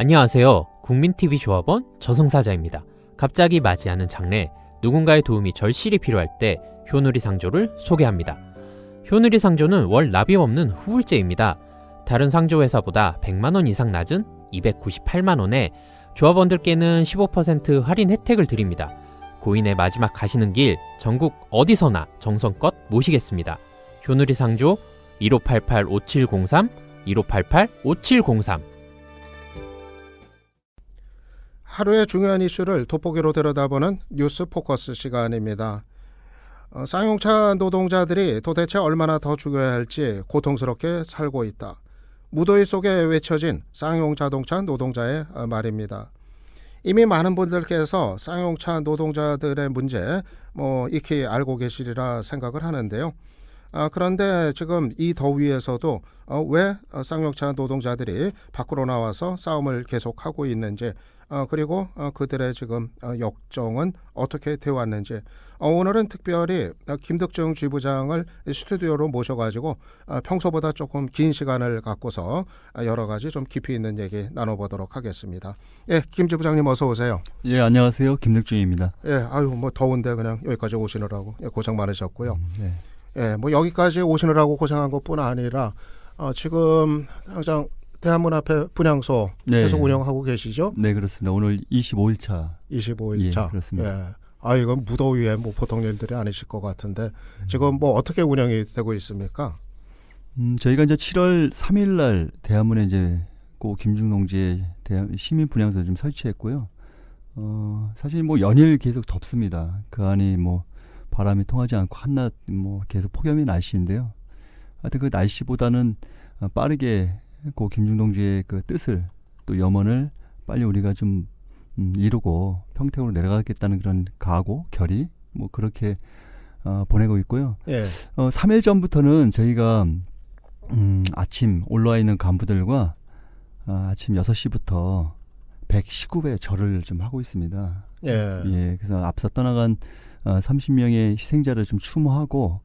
안녕하세요. 국민TV 조합원 저승사자입니다. 갑자기 맞이하는 장래, 누군가의 도움이 절실히 필요할 때 효누리상조를 소개합니다. 효누리상조는 월 납입 없는 후불제입니다. 다른 상조회사보다 100만원 이상 낮은 298만원에 조합원들께는 15% 할인 혜택을 드립니다. 고인의 마지막 가시는 길 전국 어디서나 정성껏 모시겠습니다. 효누리상조 1588-5703 1588-5703. 하루의 중요한 이슈를 돋보기로 들여다보는 뉴스 포커스 시간입니다. 쌍용차 노동자들이 도대체 얼마나 더 죽어야 할지 고통스럽게 살고 있다. 무더위 속에 외쳐진 쌍용자동차 노동자의 말입니다. 이미 많은 분들께서 쌍용차 노동자들의 문제 익히 알고 계시리라 생각을 하는데요. 그런데 지금 이 더위에서도 왜 쌍용차 노동자들이 밖으로 나와서 싸움을 계속하고 있는지, 그리고 그들의 지금 역정은 어떻게 되어 왔는지, 오늘은 특별히 김득중 지부장을 스튜디오로 모셔가지고 평소보다 조금 긴 시간을 갖고서 여러 가지 좀 깊이 있는 얘기 나눠보도록 하겠습니다. 예, 김 지부장님 어서 오세요. 예, 안녕하세요. 김득중입니다. 예, 더운데 그냥 여기까지 오시느라고 고생 많으셨고요. 네. 예, 여기까지 오시느라고 고생한 것뿐 아니라 지금 당장 대한문 앞에 분향소 계속 운영하고 계시죠? 네, 그렇습니다. 오늘 25일차. 25일차. 예, 그렇습니다. 예. 이건 무더위에 보통 일들이 아니실 것 같은데 지금 어떻게 운영이 되고 있습니까? 저희가 이제 7월 3일 날 대한문에 이제 고 김중농지에 시민 분향소 좀 설치했고요. 사실 연일 계속 덥습니다. 그 안이 바람이 통하지 않고 한낮 계속 폭염의 날씨인데요. 하여튼 그 날씨보다는 빠르게 고 김중동지의 그 뜻을, 또 염원을 빨리 우리가 좀 이루고 평택으로 내려가겠다는 그런 각오, 결의 그렇게 보내고 있고요. 예. 3일 전부터는 저희가 아침 올라와 있는 간부들과 아침 6시부터 119배 절을 좀 하고 있습니다. 예. 그래서 앞서 떠나간 30명의 희생자를 좀 추모하고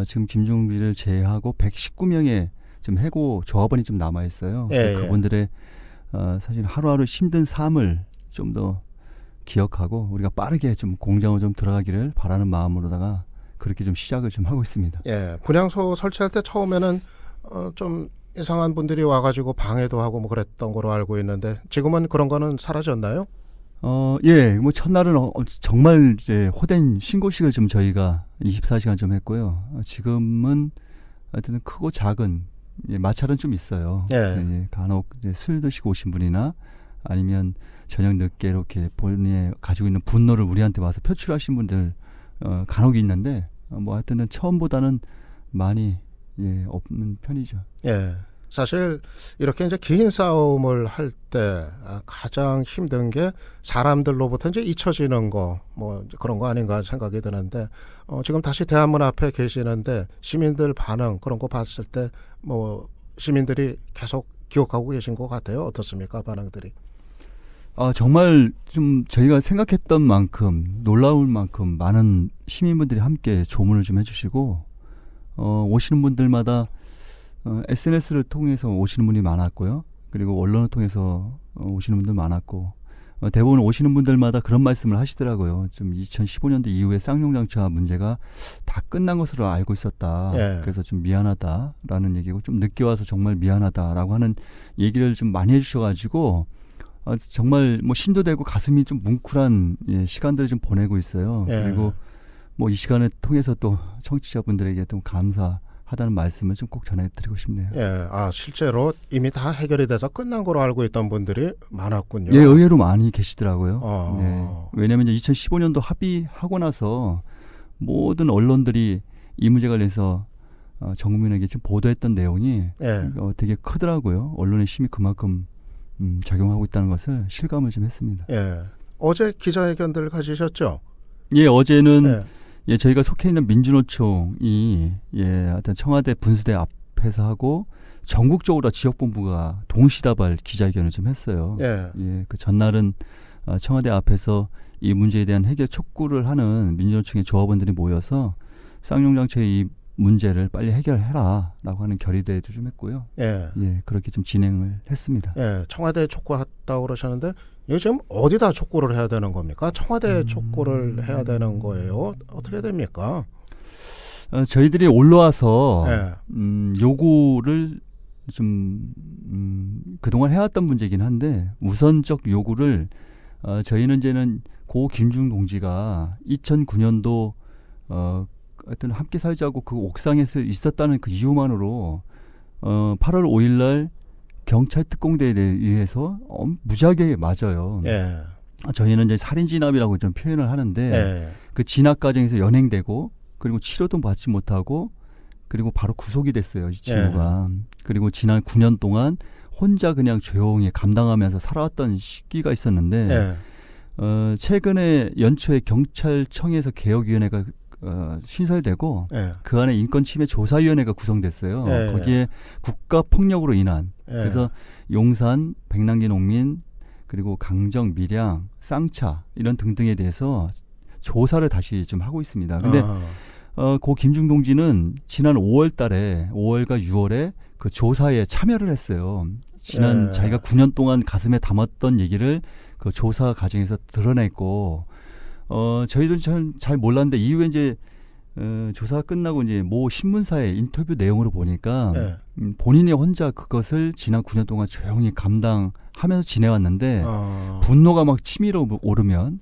지금 김중비를 제외하고 119명의 좀 해고 조합원이 좀 남아 있어요. 그분들의 사실 하루하루 힘든 삶을 좀 더 기억하고 우리가 빠르게 좀 공장으로 좀 들어가기를 바라는 마음으로다가 그렇게 좀 시작을 좀 하고 있습니다. 예, 분향소 설치할 때 처음에는 좀 이상한 분들이 와가지고 방해도 하고 그랬던 거로 알고 있는데 지금은 그런 거는 사라졌나요? 예, 첫날은 정말 이제 호된 신고식을 좀 저희가 24시간 좀 했고요. 지금은 하여튼 크고 작은 마찰은 좀 있어요. 예. 간혹 이제 술 드시고 오신 분이나 아니면 저녁 늦게 이렇게 본인이 가지고 있는 분노를 우리한테 와서 표출하신 분들 간혹 있는데 하여튼은 처음보다는 많이 없는 편이죠. 예. 사실 이렇게 이제 긴 싸움을 할 때 가장 힘든 게 사람들로부터 이제 잊혀지는 거 그런 거 아닌가 생각이 드는데 지금 다시 대한문 앞에 계시는데 시민들 반응 그런 거 봤을 때 시민들이 계속 기억하고 계신 것 같아요. 어떻습니까? 반응들이? 정말 좀 저희가 생각했던 만큼 놀라울 만큼 많은 시민분들이 함께 조문을 좀 해주시고 오시는 분들마다 SNS를 통해서 오시는 분이 많았고요. 그리고 언론을 통해서 오시는 분들 많았고 대부분 오시는 분들마다 그런 말씀을 하시더라고요. 좀 2015년도 이후에 쌍용장차 문제가 다 끝난 것으로 알고 있었다. 그래서 좀 미안하다라는 얘기고 좀 늦게 와서 정말 미안하다라고 하는 얘기를 좀 많이 해주셔가지고 정말 심도 되고 가슴이 좀 뭉클한 시간들을 좀 보내고 있어요. 그리고 이 시간을 통해서 또 청취자분들에게 좀 감사하다는 말씀을 좀 꼭 전해드리고 싶네요. 예, 실제로 이미 다 해결이 돼서 끝난 거로 알고 있던 분들이 많았군요. 예, 의외로 많이 계시더라고요. 네. 왜냐하면 이제 2015년도 합의하고 나서 모든 언론들이 이 문제 관련해서 전 국민에게 지금 보도했던 내용이 되게 크더라고요. 언론의 힘이 그만큼 작용하고 있다는 것을 실감을 좀 했습니다. 예. 어제 기자회견들 가지셨죠? 예, 어제는 저희가 속해 있는 민주노총이 하여튼 청와대 분수대 앞에서 하고 전국적으로 지역본부가 동시다발 기자회견을 좀 했어요. 그 전날은 청와대 앞에서 이 문제에 대한 해결 촉구를 하는 민주노총의 조합원들이 모여서 쌍용장차의 이 문제를 빨리 해결해라라고 하는 결의대회도 좀 했고요. 그렇게 좀 진행을 했습니다. 청와대에 촉구했다 있다고 그러셨는데 이게 지금 어디다 촉구를 해야 되는 겁니까? 청와대에 촉구를 해야 되는 거예요? 어떻게 됩니까? 저희들이 올라와서 예. 요구를 좀 그동안 해왔던 문제이긴 한데 우선적 요구를 저희는 이제는 고 김중 동지가 2009년도 하여튼 함께 살자고 그 옥상에서 있었다는 그 이유만으로 8월 5일 날 경찰 특공대에 의해서 무지하게 맞아요. 예. 저희는 이제 살인 진압이라고 좀 표현을 하는데 예. 그 진압 과정에서 연행되고 그리고 치료도 받지 못하고 그리고 바로 구속이 됐어요. 이 친구가. 그리고 지난 9년 동안 혼자 그냥 조용히 감당하면서 살아왔던 시기가 있었는데 예. 최근에 연초에 경찰청에서 개혁위원회가 신설되고 예. 그 안에 인권침해 조사위원회가 구성됐어요. 예. 거기에 국가폭력으로 인한 예. 그래서 용산, 백남기 농민 그리고 강정, 밀양, 쌍차 이런 등등에 대해서 조사를 다시 좀 하고 있습니다. 근데 고 김중 동지는 지난 5월 달에 5월과 6월에 그 조사에 참여를 했어요. 지난 예. 자기가 9년 동안 가슴에 담았던 얘기를 그 조사 과정에서 드러냈고 저희도 잘 몰랐는데 이후에 이제 조사가 끝나고 이제 모 신문사의 인터뷰 내용으로 보니까 예. 본인이 혼자 그것을 지난 9년 동안 조용히 감당하면서 지내왔는데 어. 분노가 막 치밀어 오르면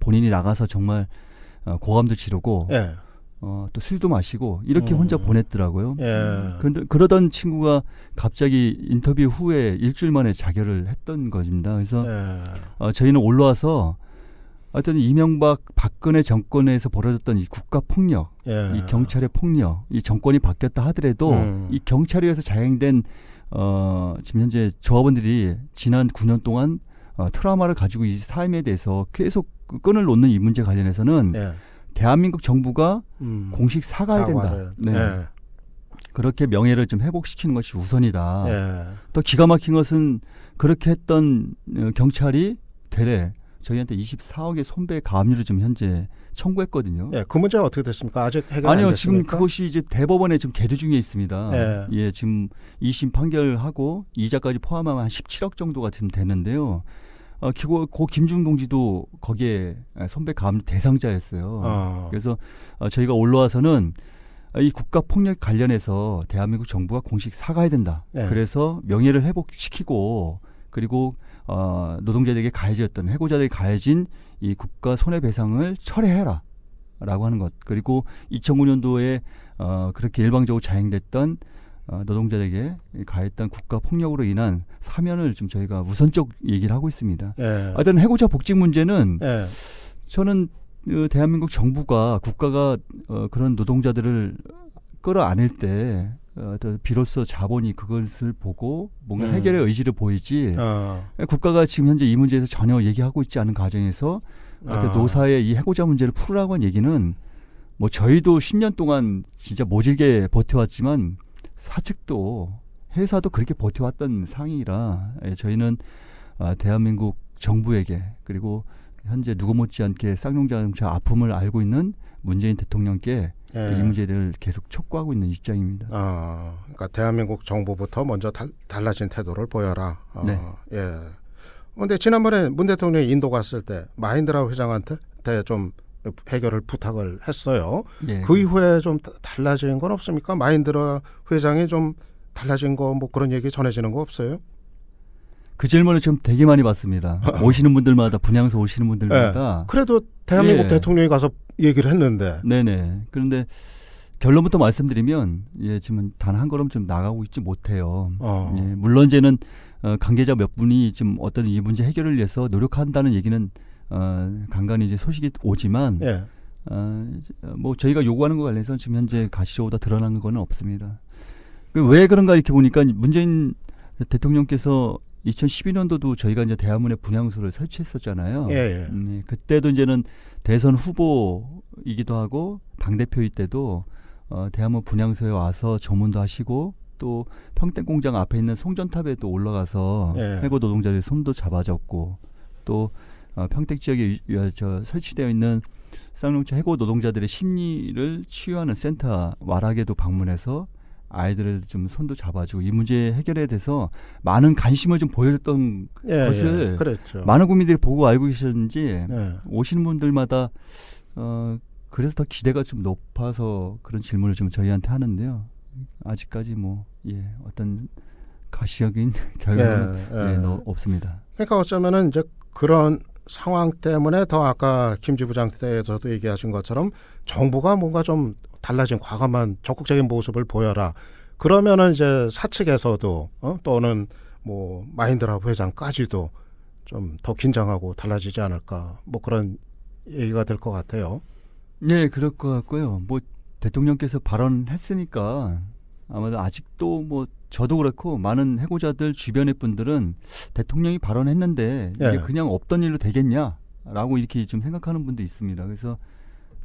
본인이 나가서 정말 고함도 지르고 예. 또 술도 마시고 이렇게 혼자 보냈더라고요. 예. 그런데 그러던 친구가 갑자기 인터뷰 후에 일주일 만에 자결을 했던 것입니다. 그래서 예. 저희는 올라와서 하여튼 이명박 박근혜 정권에서 벌어졌던 이 국가 폭력, 예. 이 경찰의 폭력, 이 정권이 바뀌었다 하더라도 이 경찰에 의해서 자행된 지금 현재 조합원들이 지난 9년 동안 트라우마를 가지고 이 삶에 대해서 계속 끈을 놓는 이 문제 관련해서는 예. 대한민국 정부가 공식 사과해야 된다. 사과를. 네. 예. 그렇게 명예를 좀 회복시키는 것이 우선이다. 예. 또 기가 막힌 것은 그렇게 했던 경찰이 대래 저희한테 24억의 손배 가압류를 좀 현재 청구했거든요. 예. 그 문제가 어떻게 됐습니까? 아직 해결 안 아니요, 됐습니까? 지금 그것이 이제 대법원에 지금 계류 중에 있습니다. 예. 예, 지금 2심 판결하고 이자까지 포함하면 한 17억 정도가 지금 되는데요. 고 김중 동지도 거기에 선배 가압류 대상자였어요. 그래서 저희가 올라와서는 이 국가 폭력 관련해서 대한민국 정부가 공식 사과해야 된다. 네. 그래서 명예를 회복시키고 그리고 노동자들에게 가해졌던 해고자들에게 가해진 이 국가 손해배상을 철회해라라고 하는 것. 그리고 2009년도에 그렇게 일방적으로 자행됐던 노동자들에게 가했던 국가 폭력으로 인한 사면을 좀 저희가 우선적 얘기를 하고 있습니다. 예. 하여튼 해고자 복직 문제는 예. 저는 대한민국 정부가 국가가 그런 노동자들을 끌어안을 때 비로소 자본이 그것을 보고 뭔가 해결의 의지를 보이지 국가가 지금 현재 이 문제에서 전혀 얘기하고 있지 않은 과정에서 노사의 이 해고자 문제를 풀으라고 한 얘기는 뭐 저희도 10년 동안 진짜 모질게 버텨왔지만 사측도 회사도 그렇게 버텨왔던 상황이라 저희는 대한민국 정부에게 그리고 현재 누구 못지않게 쌍용자동차 아픔을 알고 있는 문재인 대통령께 예. 이 문제를 계속 촉구하고 있는 입장입니다. 그러니까 대한민국 정부부터 먼저 달라진 태도를 보여라. 네. 예. 그런데 지난번에 문 대통령이 인도 갔을 때 마힌드라 회장한테 좀 해결을 부탁을 했어요. 예. 그 이후에 좀 달라진 건 없습니까? 마힌드라 회장이 좀 달라진 거 뭐 그런 얘기 전해지는 거 없어요? 그 질문을 지금 되게 많이 받습니다. 오시는 분들마다 분양소 오시는 분들마다. 그래도 대한민국 예. 대통령이 가서 얘기를 했는데. 네네. 그런데 결론부터 말씀드리면 지금 단 한 걸음 좀 나가고 있지 못해요. 예, 물론 이제는 관계자 몇 분이 지금 어떤 이 문제 해결을 위해서 노력한다는 얘기는 간간히 이제 소식이 오지만 예. 뭐 저희가 요구하는 것 관련해서 지금 현재 가시적으로 드러난 건 없습니다. 왜 그런가 이렇게 보니까 문재인 대통령께서 2012년도도 저희가 이제 대화문에 분향소를 설치했었잖아요. 예. 그때도 이제는 대선 후보이기도 하고 당대표일 때도 대화문 분향소에 와서 조문도 하시고 또 평택공장 앞에 있는 송전탑에도 올라가서 예. 해고 노동자들의 손도 잡아줬고 또 평택 지역에 설치되어 있는 쌍용차 해고 노동자들의 심리를 치유하는 센터 와락에도 방문해서 아이들을 좀 손도 잡아주고 이 문제 해결에 대해서 많은 관심을 좀 보였던 것을 그랬죠. 많은 국민들이 보고 알고 계셨는지 예. 오시는 분들마다 그래서 더 기대가 좀 높아서 그런 질문을 좀 저희한테 하는데요. 아직까지 어떤 가시적인 결과는 없습니다. 그러니까 어쩌면은 이제 그런 상황 때문에 더 아까 김 지부장 때에서도 얘기하신 것처럼 정부가 뭔가 좀 달라진 과감한 적극적인 모습을 보여라. 그러면은 이제 사측에서도 또는 뭐 마힌드라 회장까지도 좀 더 긴장하고 달라지지 않을까. 뭐 그런 얘기가 될 것 같아요. 네, 그럴 것 같고요. 뭐 대통령께서 발언했으니까 아마도 아직도 뭐 저도 그렇고 많은 해고자들 주변의 분들은 대통령이 발언했는데 이게 예. 그냥 없던 일로 되겠냐라고 이렇게 좀 생각하는 분도 있습니다. 그래서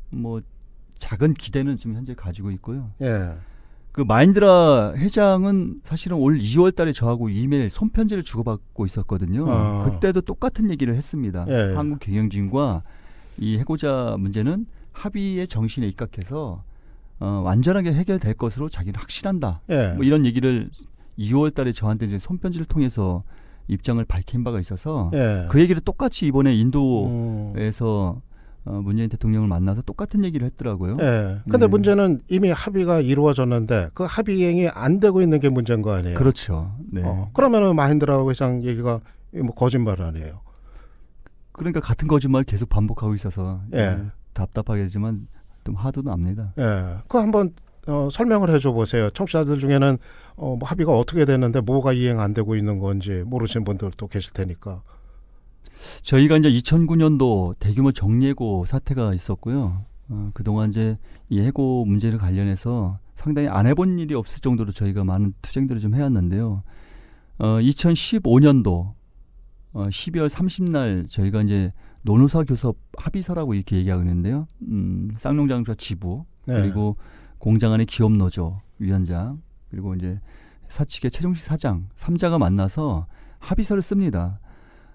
뭐 작은 기대는 지금 현재 가지고 있고요. 예. 그 마힌드라 회장은 사실은 올 2월 달에 저하고 이메일 손편지를 주고받고 있었거든요. 그때도 똑같은 얘기를 했습니다. 예. 한국 경영진과 이 해고자 문제는 합의의 정신에 입각해서 완전하게 해결될 것으로 자기는 확신한다. 예. 뭐 이런 얘기를 2월 달에 저한테 이제 손편지를 통해서 입장을 밝힌 바가 있어서 예. 그 얘기를 똑같이 이번에 인도에서 문재인 대통령을 만나서 똑같은 얘기를 했더라고요. 예. 근데 네. 문제는 이미 합의가 이루어졌는데 그 합의 이행이 안 되고 있는 게 문제인 거 아니에요? 그렇죠. 네. 그러면은 마힌드라 회장 얘기가 뭐 거짓말 아니에요? 그러니까 같은 거짓말 계속 반복하고 있어서 예. 답답하겠지만 좀 화도 납니다. 예. 그거 한번 설명을 해줘 보세요. 청취자들 중에는 뭐 합의가 어떻게 됐는데 뭐가 이행 안 되고 있는 건지 모르시는 분들도 계실 테니까. 저희가 이제 2009년도 대규모 정리해고 사태가 있었고요. 그동안 이제 이 해고 문제를 관련해서 상당히 안 해본 일이 없을 정도로 저희가 많은 투쟁들을 좀 해왔는데요. 2015년도 12월 30날 저희가 이제 노노사 교섭 합의서라고 이렇게 얘기하고 있는데요. 쌍용장사 지부 네. 그리고 공장 안의 기업노조 위원장 그리고 이제 사측의 최종식 사장 3자가 만나서 합의서를 씁니다.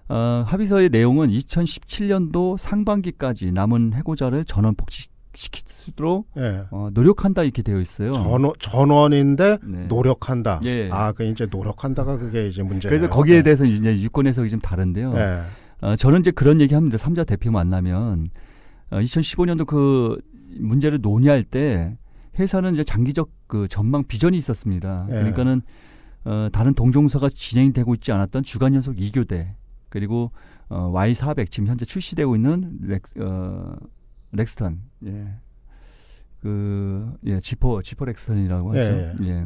합의서의 내용은 2017년도 상반기까지 남은 해고자를 전원 복직시킬 수 있도록 예. 노력한다 이렇게 되어 있어요. 전원인데 네. 노력한다. 예. 그 이제 노력한다가 그게 이제 문제예요. 그래서 거기에 대해서 이제 유권 해석이 좀 다른데요. 예. 저는 이제 그런 얘기합니다. 3자 대표 만나면 2015년도 그 문제를 논의할 때 회사는 이제 장기적 그 전망 비전이 있었습니다. 예. 그러니까는 다른 동종사가 진행되고 있지 않았던 주간 연속 2교대 그리고 Y400 지금 현재 출시되고 있는 렉스턴 지퍼 렉스턴이라고 하죠. 예.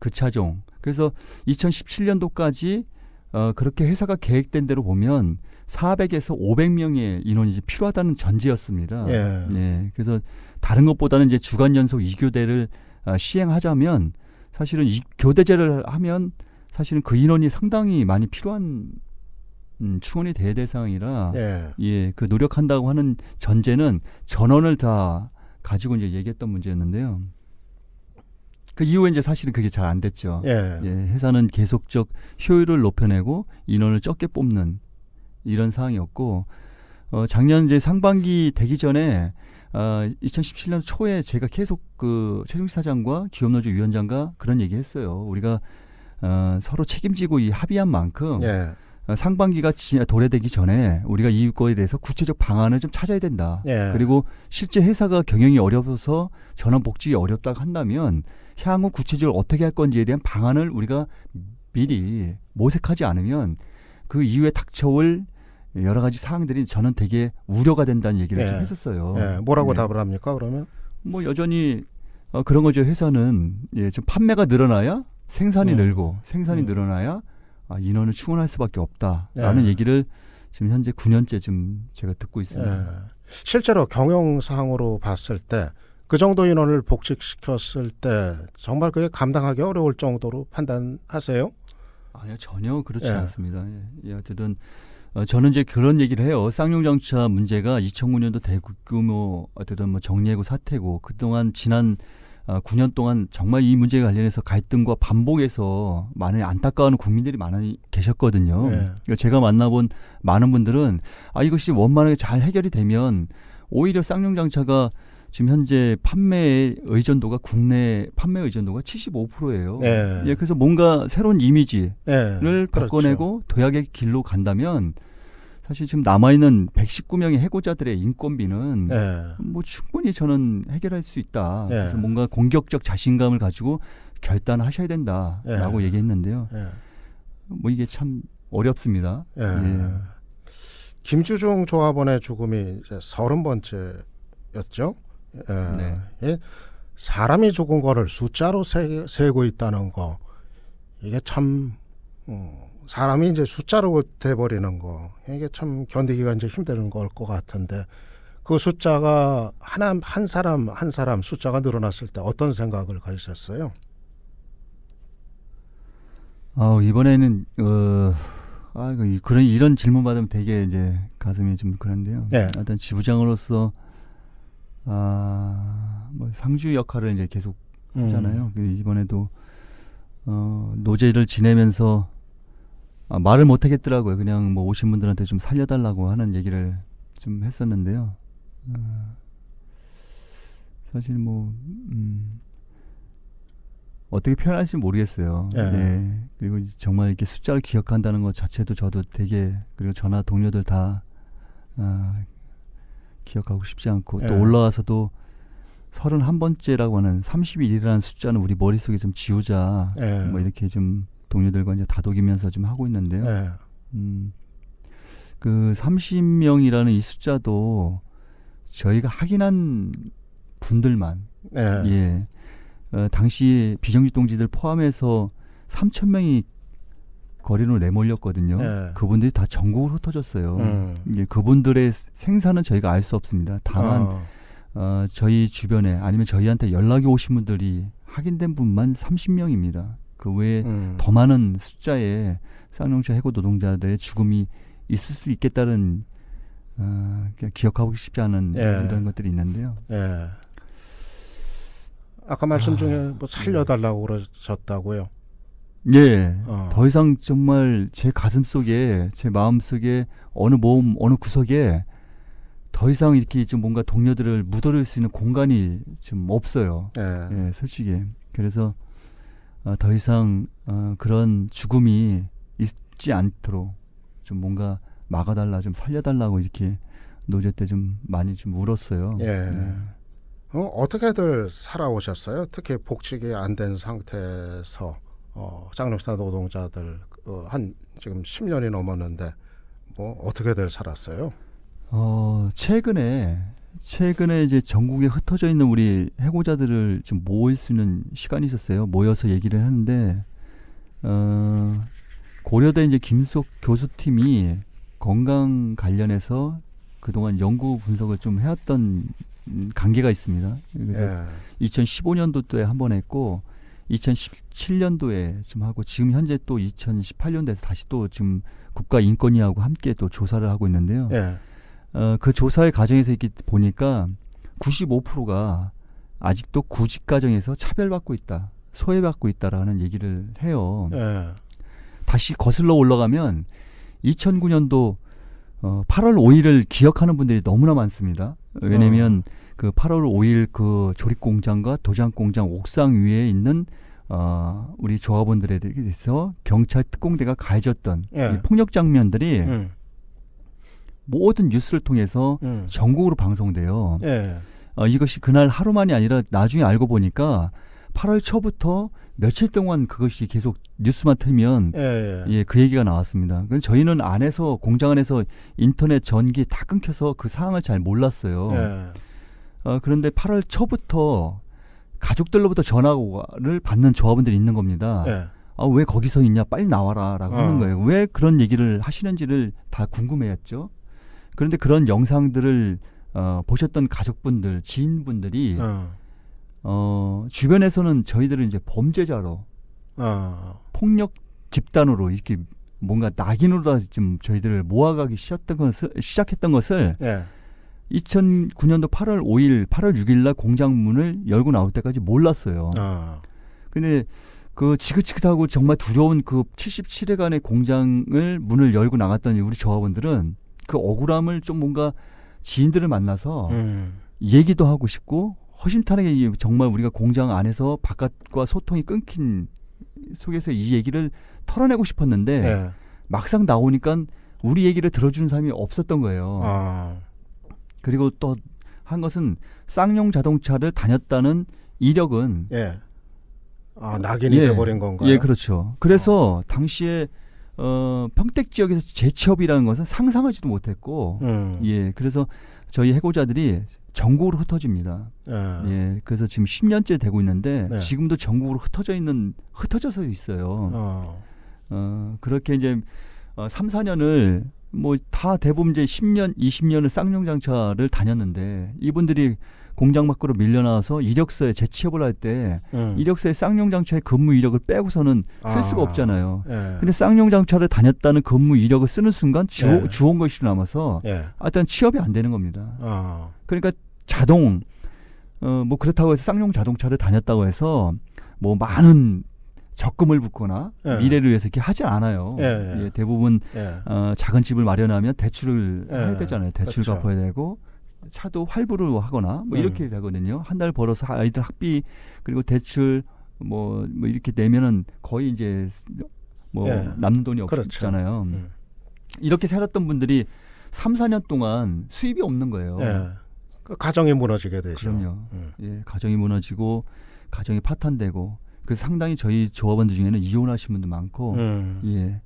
그 차종. 그래서 2017년도까지 그렇게 회사가 계획된 대로 보면 400에서 500명의 인원이 이제 필요하다는 전제였습니다. 예. 그래서 다른 것보다는 이제 주간 연속 2교대를 시행하자면 사실은 이 교대제를 하면 사실은 그 인원이 상당히 많이 필요한 충원이 돼야 될 상황이라 그 노력한다고 하는 전제는 전원을 다 가지고 이제 얘기했던 문제였는데요. 그 이후에 이제 사실은 그게 잘 안 됐죠. 회사는 계속적 효율을 높여내고 인원을 적게 뽑는 이런 상황이었고 작년 이제 상반기 되기 전에 2017년 초에 제가 계속 그 최종식 사장과 기업노조 위원장과 그런 얘기했어요. 우리가 서로 책임지고 이 합의한 만큼 상반기가 도래되기 전에 우리가 이거에 대해서 구체적 방안을 좀 찾아야 된다. 그리고 실제 회사가 경영이 어려워서 전원 복직이 어렵다고 한다면 향후 구체적으로 어떻게 할 건지에 대한 방안을 우리가 미리 모색하지 않으면 그 이후에 닥쳐올 여러 가지 사항들이 저는 되게 우려가 된다는 얘기를 좀 했었어요. 뭐라고 답을 합니까 그러면? 뭐 여전히 그런 거죠. 회사는 좀 판매가 늘어나야 생산이 늘고 생산이 늘어나야 인원을 충원할 수밖에 없다라는 얘기를 지금 현재 9년째 좀 제가 듣고 있습니다. 실제로 경영상으로 봤을 때 그 정도 인원을 복직시켰을 때 정말 그게 감당하기 어려울 정도로 판단하세요? 아니요, 전혀 그렇지 않습니다. 어쨌든 저는 이제 그런 얘기를 해요. 쌍용장차 문제가 2009년도 대규모 어쨌든 뭐 정리해고 사태고 그동안 지난 9년 동안 정말 이 문제에 관련해서 갈등과 반복해서 많이 안타까워하는 국민들이 많이 계셨거든요. 제가 만나본 많은 분들은 이것이 원만하게 잘 해결이 되면 오히려 쌍용장차가 지금 현재 판매 의존도가 국내 판매 의존도가 75%예요. 예. 예, 그래서 뭔가 새로운 이미지를 예. 바꿔내고 도약의 길로 간다면 사실 지금 남아있는 119명의 해고자들의 인건비는 예. 뭐 충분히 저는 해결할 수 있다. 예. 그래서 뭔가 공격적 자신감을 가지고 결단하셔야 된다라고 예. 얘기했는데요. 예. 뭐 이게 참 어렵습니다. 예. 예. 김주중 조합원의 죽음이 이제 30번째였죠. 예. 네. 예. 사람이 죽은 거를 숫자로 세고 있다는 거 이게 참 사람이 이제 숫자로 돼버리는 거 이게 참 견디기가 이제 힘든 걸 것 같은데 그 숫자가 한 사람 숫자가 늘어났을 때 어떤 생각을 가지셨어요? 이번에는 이런 질문 받으면 되게 이제 가슴이 좀 그런데요. 네. 일단 지부장으로서 뭐 상주 역할을 이제 계속 했잖아요. 이번에도 노제를 지내면서 말을 못 하겠더라고요. 그냥 뭐 오신 분들한테 좀 살려달라고 하는 얘기를 좀 했었는데요. 사실 뭐 어떻게 표현할지 모르겠어요. 예. 네. 그리고 정말 이렇게 숫자를 기억한다는 것 자체도 저도 되게 그리고 저나 동료들 다 기억하고 싶지 않고 또 예. 올라와서도 31번째라고 하는 30일이라는 숫자는 우리 머릿속에 좀 지우자. 예. 뭐 이렇게 좀 동료들과 이제 다독이면서 좀 하고 있는데요. 예. 그 30명이라는 이 숫자도 저희가 확인한 분들만 예. 예. 당시 비정규직 동지들 포함해서 3,000명이 거리로 내몰렸거든요. 예. 그분들이 다 전국으로 흩어졌어요. 예, 그분들의 생사는 저희가 알 수 없습니다. 다만 저희 주변에 아니면 저희한테 연락이 오신 분들이 확인된 분만 30명입니다. 그 외에 더 많은 숫자의 쌍용차 해고 노동자들의 죽음이 있을 수 있겠다는 기억하고 싶지 않은 예. 이런 것들이 있는데요. 예. 아까 말씀 중에 뭐 살려달라고 그러셨다고요. 예. 더 이상 정말 제 가슴 속에 제 마음 속에 어느 모음 어느 구석에 더 이상 이렇게 좀 뭔가 동료들을 묻어둘 수 있는 공간이 좀 없어요. 예. 예, 솔직히. 그래서 더 이상 그런 죽음이 있지 않도록 좀 뭔가 막아달라, 좀 살려달라고 이렇게 노제 때 좀 많이 좀 울었어요. 예. 네. 어떻게들 살아오셨어요? 특히 복직이 안 된 상태에서 쌍용차 노동자들 한 지금 10년이 넘었는데 뭐 어떻게들 살았어요? 최근에 이제 전국에 흩어져 있는 우리 해고자들을 좀 모을 수 있는 시간이 있었어요. 모여서 얘기를 하는데 고려대 이제 김숙 교수팀이 건강 관련해서 그동안 연구 분석을 좀 해왔던 관계가 있습니다. 그래서 예. 2015년도에 한 번 했고 2017년도에 좀 하고 지금 현재 또 2018년도에서 다시 또 지금 국가인권위하고 함께 또 조사를 하고 있는데요. 예. 그 조사의 과정에서 이렇게 보니까 95%가 아직도 구직 과정에서 차별받고 있다, 소외받고 있다라는 얘기를 해요. 예. 다시 거슬러 올라가면 2009년도 8월 5일을 기억하는 분들이 너무나 많습니다. 왜냐하면 그 8월 5일 그 조립 공장과 도장 공장 옥상 위에 있는 우리 조합원들에 대해서 경찰 특공대가 가해졌던 예. 이 폭력 장면들이 모든 뉴스를 통해서 전국으로 방송돼요. 예. 이것이 그날 하루만이 아니라 나중에 알고 보니까 8월 초부터 며칠 동안 그것이 계속 뉴스만 틀면 예. 그 얘기가 나왔습니다. 그래서 저희는 공장 안에서 인터넷 전기 다 끊겨서 그 상황을 잘 몰랐어요. 예. 그런데 8월 초부터 가족들로부터 전화를 받는 조합원들이 있는 겁니다. 예. 왜 거기서 있냐, 빨리 나와라라고 하는 거예요. 왜 그런 얘기를 하시는지를 다 궁금해했죠. 그런데 그런 영상들을 보셨던 가족분들, 지인분들이 주변에서는 저희들을 이제 범죄자로 폭력 집단으로 이렇게 뭔가 낙인으로 좀 저희들을 모아가기 시작했던 것을 예. 2009년도 8월 5일, 8월 6일 날 공장 문을 열고 나올 때까지 몰랐어요. 근데 그 지긋지긋하고 정말 두려운 그 77회간의 공장을 문을 열고 나갔던 우리 조합원들은 그 억울함을 좀 뭔가 지인들을 만나서 얘기도 하고 싶고 허심탄회하게 정말 우리가 공장 안에서 바깥과 소통이 끊긴 속에서 이 얘기를 털어내고 싶었는데 예. 막상 나오니까 우리 얘기를 들어주는 사람이 없었던 거예요. 아. 그리고 또 한 것은 쌍용 자동차를 다녔다는 이력은 예. 아, 낙인이 예. 돼버린 건가요? 예, 그렇죠. 그래서 당시에 평택 지역에서 재취업이라는 것은 상상하지도 못했고, 예, 그래서 저희 해고자들이 전국으로 흩어집니다. 예. 예, 그래서 지금 10년째 되고 있는데 네. 지금도 전국으로 흩어져서 있어요. 그렇게 이제 3, 4년을 뭐 다 대부분 이제 10년, 20년을 쌍용장차를 다녔는데 이분들이 공장 밖으로 밀려나와서 이력서에 재취업을 할 때 이력서에 쌍용장차의 근무 이력을 빼고서는 쓸 수가 없잖아요. 예. 근데 쌍용장차를 다녔다는 근무 이력을 쓰는 순간 예. 주원 것이로 남아서 예. 일단 취업이 안 되는 겁니다. 아. 그러니까 자동 뭐 그렇다고 해서 쌍용 자동차를 다녔다고 해서 뭐 많은 적금을 붓거나 예. 미래를 위해서 이렇게 하지 않아요. 예, 예. 예, 대부분 예. 작은 집을 마련하면 대출을 예. 해야 되잖아요. 대출 그렇죠. 갚아야 되고 차도 할부로 하거나 뭐 이렇게 되거든요. 한 달 벌어서 아이들 학비 그리고 대출 뭐 이렇게 내면은 거의 이제 뭐 예. 남는 돈이 그렇죠. 없잖아요. 이렇게 살았던 분들이 3, 4년 동안 수입이 없는 거예요. 예. 그 가정이 무너지게 되죠. 그럼요. 예, 가정이 무너지고 가정이 파탄되고 그래서 상당히 저희 조합원들 중에는 이혼하신 분도 많고 예,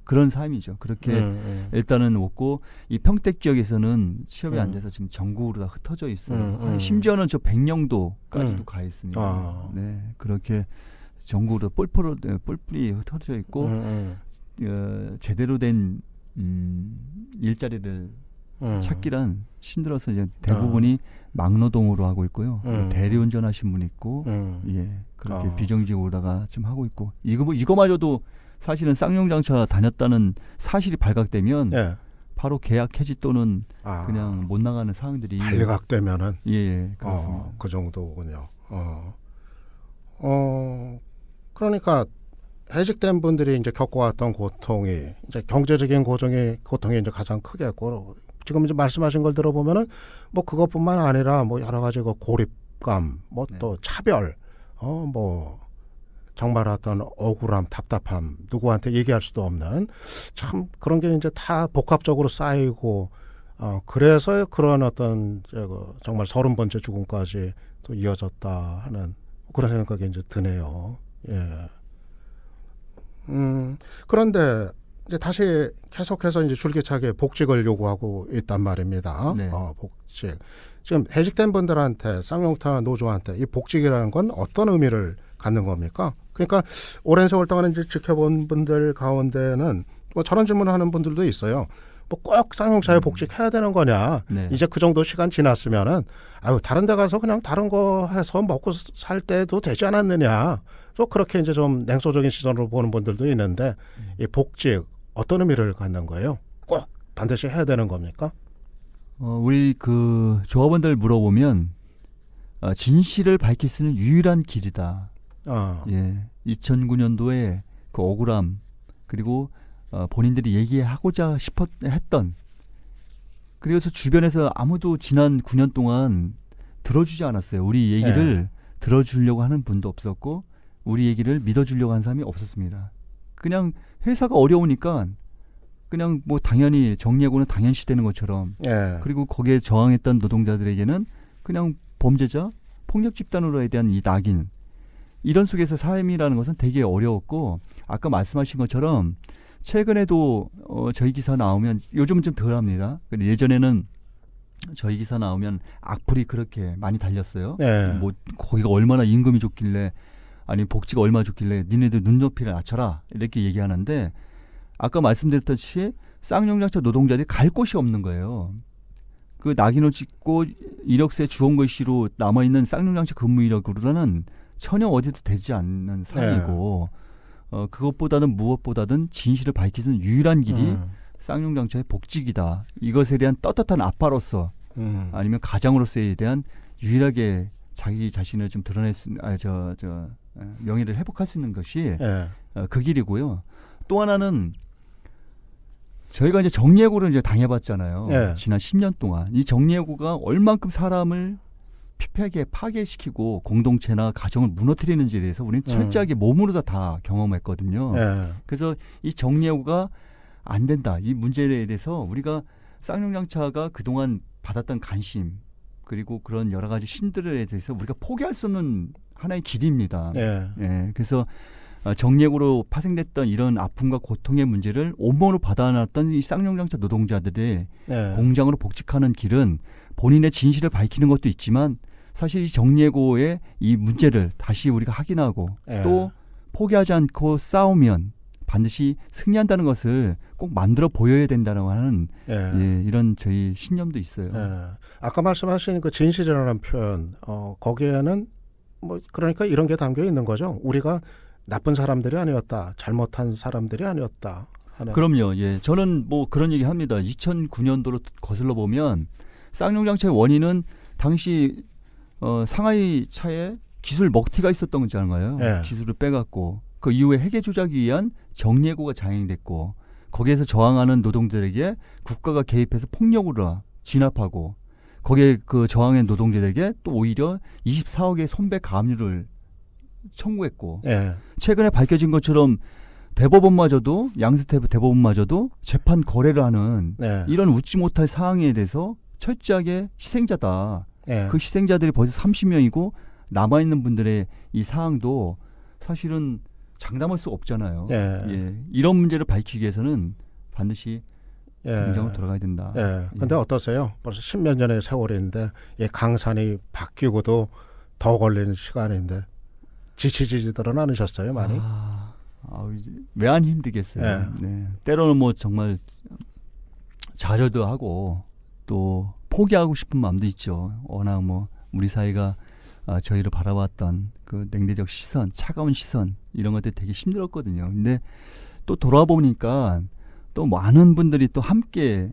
그런 삶이죠. 그렇게 일단은 없고 이 평택 지역에서는 취업이 안 돼서 지금 전국으로 다 흩어져 있어요. 심지어는 저 백령도까지도 가 있습니다. 아. 네, 그렇게 전국으로 뿔뿔이 흩어져 있고 제대로 된 일자리를 찾기란 힘들어서 이제 대부분이 막노동으로 하고 있고요. 대리운전하신 분 있고, 예, 그렇게 비정규직으로다가 좀 하고 있고 이거마저도 사실은 쌍용장차 다녔다는 사실이 발각되면 예. 바로 계약 해지 또는 아. 그냥 못 나가는 상황들이 발각되면은 예, 그렇습니다. 그 정도군요. 그러니까 해직된 분들이 이제 겪어왔던 고통이 이제 경제적인 고통이 이제 가장 크겠고 지금 이제 말씀하신 걸 들어보면은 뭐 그것뿐만 아니라 뭐 여러 가지 그 고립감, 뭐 또 차별, 뭐 정말 어떤 억울함, 답답함, 누구한테 얘기할 수도 없는 참 그런 게 이제 다 복합적으로 쌓이고 그래서 그런 어떤 정말 30번째 죽음까지 또 이어졌다 하는 그런 생각이 이제 드네요. 예. 그런데 이제 다시 계속해서 이제 줄기차게 복직을 요구하고 있단 말입니다. 네. 복직. 지금 해직된 분들한테 쌍용차 노조한테 이 복직이라는 건 어떤 의미를 갖는 겁니까? 그러니까 오랜 세월 동안 이제 지켜본 분들 가운데는 뭐 저런 질문을 하는 분들도 있어요. 뭐 꼭 쌍용차에 복직해야 되는 거냐? 네. 이제 그 정도 시간 지났으면은 다른 데 가서 그냥 다른 거 해서 먹고 살 때도 되지 않았느냐? 또 그렇게 이제 좀 냉소적인 시선으로 보는 분들도 있는데 이 복직 어떤 의미를 갖는 거예요? 꼭 반드시 해야 되는 겁니까? 우리 그 조합원들 물어보면 진실을 밝힐 수 있는 유일한 길이다. 예, 2009년도에 그 억울함 그리고 본인들이 얘기하고자 했던 그래서 주변에서 아무도 지난 9년 동안 들어주지 않았어요. 우리 얘기를 들어주려고 하는 분도 없었고 우리 얘기를 믿어주려고 하는 사람이 없었습니다. 그냥 회사가 어려우니까 그냥 뭐 당연히 정리하고는 당연시 되는 것처럼 그리고 거기에 저항했던 노동자들에게는 그냥 범죄자, 폭력 집단으로에 대한 이 낙인 이런 속에서 삶이라는 것은 되게 어려웠고 아까 말씀하신 것처럼 최근에도 저희 기사 나오면 요즘은 좀 덜합니다. 근데 예전에는 저희 기사 나오면 악플이 그렇게 많이 달렸어요. 뭐 거기가 얼마나 임금이 좋길래 아니 복지가 얼마 좋길래 니네들 눈높이를 낮춰라 이렇게 얘기하는데 아까 말씀드렸듯이 쌍용장차 노동자들이 갈 곳이 없는 거예요. 그 낙인을 찍고 이력서에 주원 글씨로 남아있는 쌍용장차 근무 이력으로는 전혀 어디도 되지 않는 상황이고 그것보다는 무엇보다든 진실을 밝히는 유일한 길이 쌍용장차의 복직이다. 이것에 대한 떳떳한 아빠로서 아니면 가장으로서에 대한 유일하게 자기 자신을 좀 드러낼 수 명예를 회복할 수 있는 것이 그 길이고요. 또 하나는 저희가 이제 정리해고를 이제 당해봤잖아요. 예. 지난 10년 동안 이 정리해고가 얼만큼 사람을 피폐하게 파괴시키고 공동체나 가정을 무너뜨리는지에 대해서 우리는 철저하게 몸으로 다 경험했거든요. 예. 그래서 이 정리해고가 안 된다. 이 문제에 대해서 우리가 쌍용장차가 그동안 받았던 관심 그리고 그런 여러 가지 신들에 대해서 우리가 포기할 수 없는 하나의 길입니다. 예. 예, 그래서 정리해고로 파생됐던 이런 아픔과 고통의 문제를 온몸으로 받아놨던 이 쌍용장차 노동자들의 예. 공장으로 복직하는 길은 본인의 진실을 밝히는 것도 있지만 사실 이 정리해고의 이 문제를 다시 우리가 확인하고 예. 또 포기하지 않고 싸우면 반드시 승리한다는 것을 꼭 만들어 보여야 된다고 하는 예. 예, 이런 저희 신념도 있어요. 예. 아까 말씀하신 그 진실이라는 표현, 거기에는 뭐 그러니까 이런 게 담겨 있는 거죠. 우리가 나쁜 사람들이 아니었다, 잘못한 사람들이 아니었다 하는. 그럼요. 예, 저는 뭐 그런 얘기 합니다. 2009년도로 거슬러 보면 쌍용장차의 원인은 당시 상하이 차에 기술 먹튀가 있었던 거잖아요. 예. 기술을 빼갖고 그 이후에 회계 조작에 의한 정리해고가 자행됐고 거기에서 저항하는 노동자들에게 국가가 개입해서 폭력으로 진압하고 거기에 그 저항한 노동자들에게 또 오히려 24억의 손배 가압류를 청구했고 예. 최근에 밝혀진 것처럼 대법원마저도 양스텝 대법원마저도 재판 거래를 하는 예. 이런 웃지 못할 사항에 대해서 철저하게 희생자다. 예. 그 희생자들이 벌써 30명이고 남아있는 분들의 이 사항도 사실은 장담할 수 없잖아요. 예. 예, 이런 문제를 밝히기 위해서는 반드시 예. 공장으로 돌아가야 된다. 예. 근데 어떠세요? 벌써 10몇 년의 세월인데 이 강산이 바뀌고도 더 걸리는 시간인데 지치지들은 않으셨어요, 많이? 왜 안 힘들겠어요. 예. 네. 때로는 뭐 정말 자려도 하고 또 포기하고 싶은 마음도 있죠. 워낙 뭐 우리 사회가 저희를 바라봤던 그 냉대적 시선, 차가운 시선 이런 것들이 되게 힘들었거든요. 근데 또 돌아보니까 또 많은 분들이 또 함께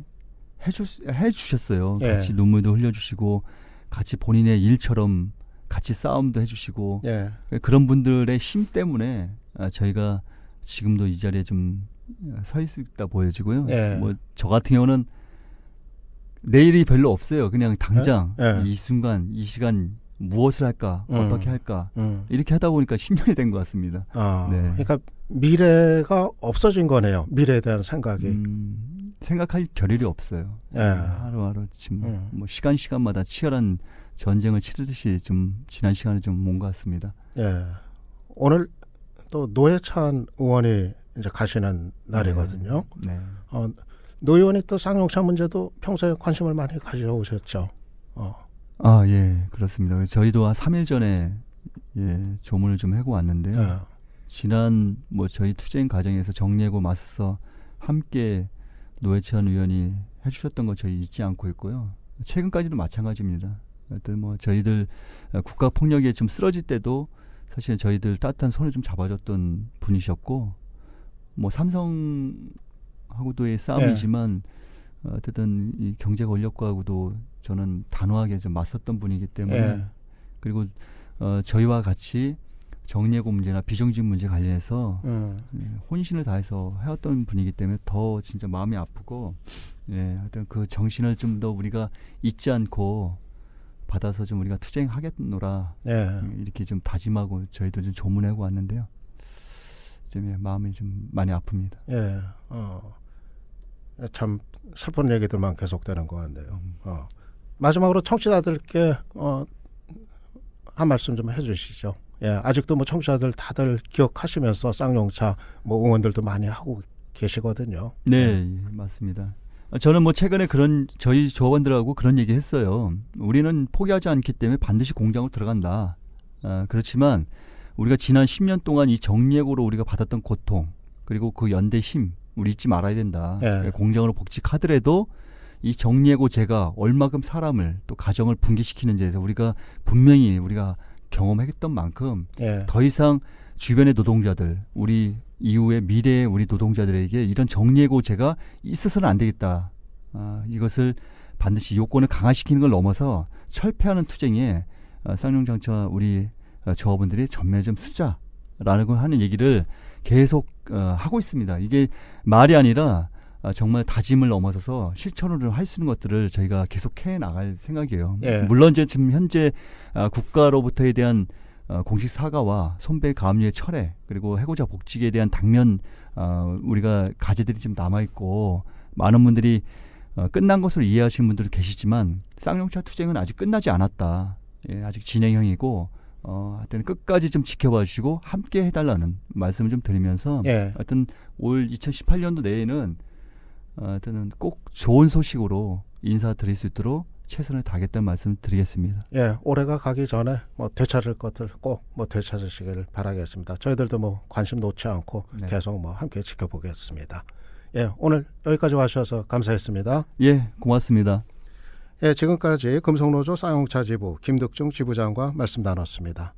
해주셨어요. 예. 같이 눈물도 흘려주시고 같이 본인의 일처럼 같이 싸움도 해주시고 예. 그런 분들의 힘 때문에 저희가 지금도 이 자리에 좀 서 있다 보여지고요. 예. 뭐 저 같은 경우는 내일이 별로 없어요. 그냥 당장 예. 이 순간, 이 시간 무엇을 할까, 어떻게 할까 이렇게 하다 보니까 10년이 된 것 같습니다. 네. 그러니까 미래가 없어진 거네요. 미래에 대한 생각이. 생각할 겨를이 없어요. 예. 하루하루 지금 뭐 시간마다 치열한 전쟁을 치르듯이 좀 지난 시간에 좀 온 것 같습니다. 예. 오늘 또 노회찬 의원이 이제 가시는 날이거든요. 네. 노 의원이 또 쌍용차 문제도 평소에 관심을 많이 가져오셨죠. 예, 그렇습니다. 저희도 한 3일 전에 조문을 좀 하고 왔는데요. 예. 지난 뭐 저희 투쟁 과정에서 정리하고 맞서 함께 노회찬 의원이 해주셨던 거 저희 잊지 않고 있고요. 최근까지도 마찬가지입니다. 하여튼 뭐 저희들 국가 폭력에 좀 쓰러질 때도 사실 저희들 따뜻한 손을 좀 잡아줬던 분이셨고, 뭐 삼성하고도의 싸움이지만 어쨌든 이 경제 권력과하고도 저는 단호하게 좀 맞섰던 분이기 때문에 그리고 저희와 같이 정리해고 문제나 비정규직 문제 관련해서 혼신을 다해서 해왔던 분이기 때문에 더 진짜 마음이 아프고 하여튼 그 정신을 좀 더 우리가 잊지 않고 받아서 좀 우리가 투쟁하겠노라 이렇게 좀 다짐하고 저희도 좀 조문하고 왔는데요. 좀 마음이 좀 많이 아픕니다. 참 슬픈 얘기들만 계속되는 것 같네요. 마지막으로 청취자들께 한 말씀 좀 해주시죠. 아직도 뭐 청취자들 다들 기억하시면서 쌍용차 뭐 응원들도 많이 하고 계시거든요. 네, 맞습니다. 저는 뭐 최근에 그런 저희 조합원들하고 그런 얘기 했어요. 우리는 포기하지 않기 때문에 반드시 공장으로 들어간다. 그렇지만 우리가 지난 10년 동안 이 정리해고로 우리가 받았던 고통 그리고 그 연대 힘 우리 잊지 말아야 된다. 공장으로 복직하더라도 이 정리해고제가 얼마큼 사람을 또 가정을 붕괴시키는지에 대해서 우리가 분명히 우리가 경험했던 만큼 더 이상 주변의 노동자들 우리 이후의 미래의 우리 노동자들에게 이런 정리해고제가 있어서는 안 되겠다. 이것을 반드시 요건을 강화시키는 걸 넘어서 철폐하는 투쟁에 쌍용장차 우리 조합원들이 전면에 좀 쓰자라는 걸 하는 얘기를 계속 하고 있습니다. 이게 말이 아니라 정말 다짐을 넘어서서 실천으로 할 수 있는 것들을 저희가 계속 해 나갈 생각이에요. 예. 물론 이제 지금 현재 국가로부터에 대한 공식 사과와 손배 가압류의 철회 그리고 해고자 복직에 대한 당면 우리가 과제들이 좀 남아 있고 많은 분들이 끝난 것으로 이해하시는 분들도 계시지만 쌍용차 투쟁은 아직 끝나지 않았다. 예, 아직 진행형이고 하여튼 끝까지 좀 지켜봐 주시고 함께 해달라는 말씀을 좀 드리면서 예. 하여튼 올 2018년도 내에는 하여튼 꼭 좋은 소식으로 인사드릴 수 있도록 최선을 다하겠다는 말씀을 드리겠습니다. 예, 올해가 가기 전에 뭐 되찾을 것들 꼭 뭐 되찾으시길 바라겠습니다. 저희들도 뭐 관심 놓지 않고 네. 계속 뭐 함께 지켜보겠습니다. 예, 오늘 여기까지 와주셔서 감사했습니다. 예, 고맙습니다. 예, 지금까지 금속노조 쌍용차 지부 김득중 지부장과 말씀 나눴습니다.